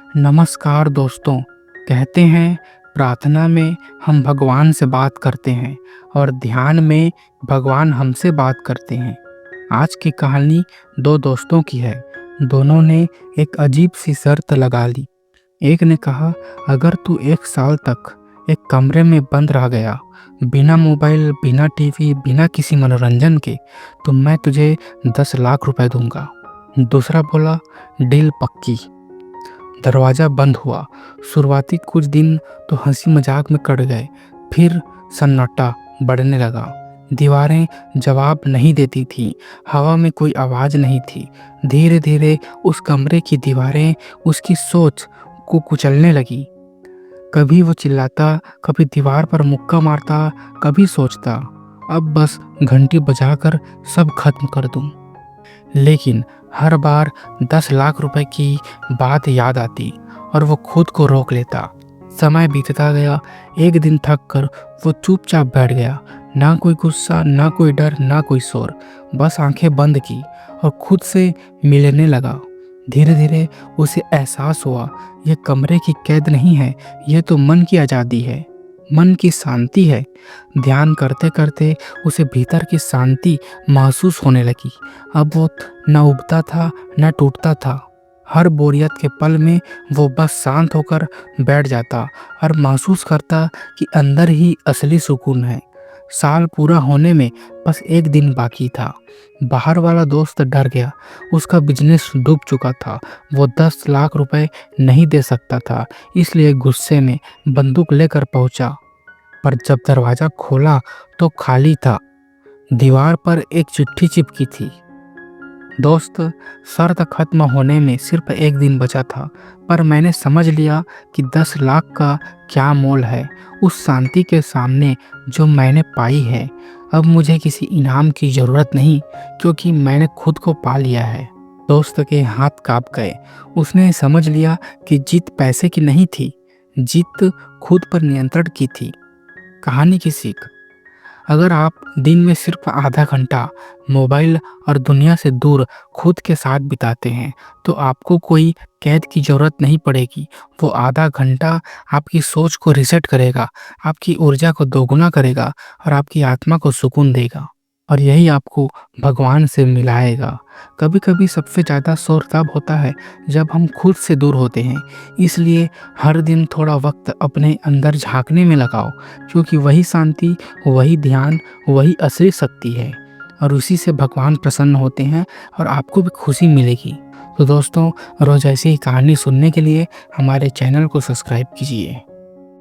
नमस्कार दोस्तों। कहते हैं प्रार्थना में हम भगवान से बात करते हैं और ध्यान में भगवान हमसे बात करते हैं। आज की कहानी दो दोस्तों की है। दोनों ने एक अजीब सी शर्त लगा ली। एक ने कहा, अगर तू 1 साल तक एक कमरे में बंद रह गया, बिना मोबाइल, बिना टीवी, बिना किसी मनोरंजन के, तो मैं तुझे 10 लाख रुपए दूंगा। दूसरा बोला, डील पक्की। दरवाज़ा बंद हुआ। शुरुआती कुछ दिन तो हंसी मजाक में कट गए, फिर सन्नाटा बढ़ने लगा। दीवारें जवाब नहीं देती थीं, हवा में कोई आवाज़ नहीं थी। धीरे धीरे उस कमरे की दीवारें उसकी सोच को कुचलने लगी। कभी वो चिल्लाता, कभी दीवार पर मुक्का मारता, कभी सोचता, अब बस घंटी बजाकर सब खत्म कर दूं। लेकिन हर बार 10 लाख रुपए की बात याद आती और वो खुद को रोक लेता। समय बीतता गया। एक दिन थक कर वो चुपचाप बैठ गया। ना कोई गुस्सा, ना कोई डर, ना कोई शोर। बस आंखें बंद की और खुद से मिलने लगा। धीरे धीरे उसे एहसास हुआ, यह कमरे की कैद नहीं है, यह तो मन की आज़ादी है, मन की शांति है। ध्यान करते करते उसे भीतर की शांति महसूस होने लगी। अब वो न उबता था न टूटता था। हर बोरियत के पल में वो बस शांत होकर बैठ जाता और महसूस करता कि अंदर ही असली सुकून है। साल पूरा होने में बस एक दिन बाकी था। बाहर वाला दोस्त डर गया। उसका बिजनेस डूब चुका था। वो 10 लाख रुपए नहीं दे सकता था, इसलिए गुस्से में बंदूक लेकर पहुंचा। पर जब दरवाजा खोला तो खाली था। दीवार पर एक चिट्ठी चिपकी थी, दोस्त, शर्त खत्म होने में सिर्फ एक दिन बचा था, पर मैंने समझ लिया कि 10 लाख का क्या मोल है उस शांति के सामने जो मैंने पाई है। अब मुझे किसी इनाम की ज़रूरत नहीं, क्योंकि मैंने खुद को पा लिया है। दोस्त के हाथ कांप गए। उसने समझ लिया कि जीत पैसे की नहीं थी, जीत खुद पर नियंत्रण की थी। कहानी की सीख, अगर आप दिन में सिर्फ आधा घंटा मोबाइल और दुनिया से दूर खुद के साथ बिताते हैं, तो आपको कोई कैद की ज़रूरत नहीं पड़ेगी। वो आधा घंटा आपकी सोच को रीसेट करेगा, आपकी ऊर्जा को दोगुना करेगा और आपकी आत्मा को सुकून देगा। और यही आपको भगवान से मिलाएगा। कभी कभी सबसे ज़्यादा शोर तब होता है जब हम खुद से दूर होते हैं। इसलिए हर दिन थोड़ा वक्त अपने अंदर झांकने में लगाओ, क्योंकि वही शांति, वही ध्यान, वही असली शक्ति है। और उसी से भगवान प्रसन्न होते हैं और आपको भी खुशी मिलेगी। तो दोस्तों, रोज़ ऐसी ही कहानी सुनने के लिए हमारे चैनल को सब्सक्राइब कीजिए।